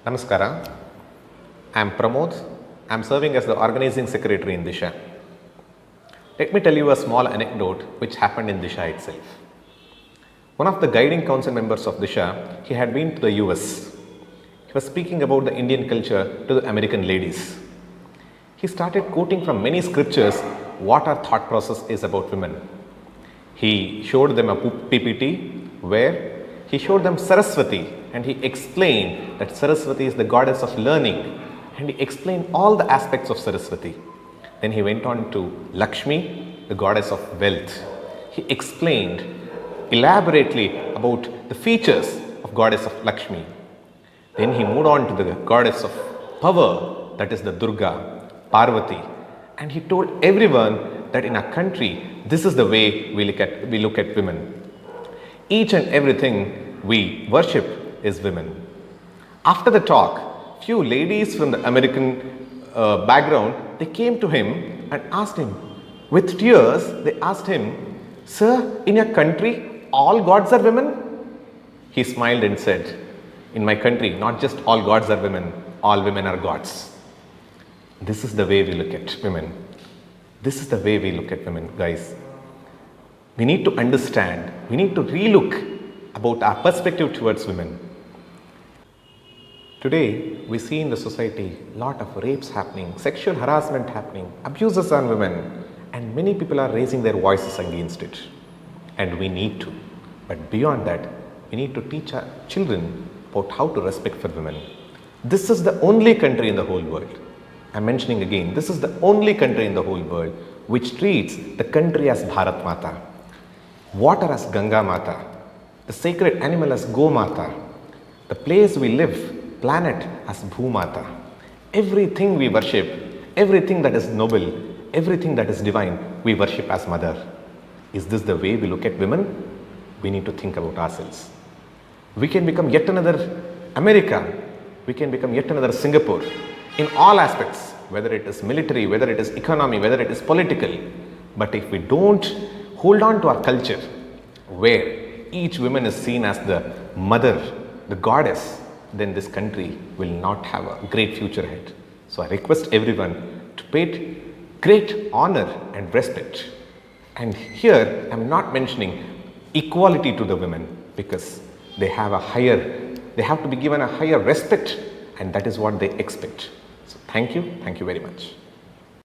Namaskara. I am Pramodh. I am serving as the Organizing Secretary in Disha. Let me tell you a small anecdote which happened in Disha itself. One of the guiding council members of Disha, he had been to the US. He was speaking about the Indian culture to the American ladies. He started quoting from many scriptures what our thought process is about women. He showed them a PPT where he showed them Saraswati and he explained that Saraswati is the goddess of learning, and he explained all the aspects of Saraswati. Then he went on to Lakshmi, the goddess of wealth. He explained elaborately about the features of goddess of Lakshmi. Then he moved on to the goddess of power, that is the Durga, Parvati, and he told everyone that in our country, this is the way we look at women. Each and everything we worship is women. After the talk, few ladies from the American background, they came to him and asked him, with tears, they asked him, "Sir, in your country, all gods are women?" He smiled and said, "In my country, not just all gods are women, all women are gods." This is the way we look at women. This is the way we look at women, guys. We need to understand, we need to relook about our perspective towards women. Today, we see in the society a lot of rapes happening, sexual harassment happening, abuses on women, and many people are raising their voices against it. And we need to. But beyond that, we need to teach our children about how to respect for women. This is the only country in the whole world. I'm mentioning again, this is the only country in the whole world which treats the country as Bharat Mata, water as Ganga Mata, the sacred animal as Go Mata, the place we live, planet as Bhumata. Everything we worship, everything that is noble, everything that is divine, we worship as Mother. Is this the way we look at women? We need to think about ourselves. We can become yet another America, we can become yet another Singapore in all aspects, whether it is military, whether it is economy, whether it is political. But if we don't hold on to our culture, where each woman is seen as the mother, the goddess, then this country will not have a great future ahead. So I request everyone to pay great honor and respect. And here I'm not mentioning equality to the women, because they have to be given a higher respect, and that is what they expect. So thank you very much.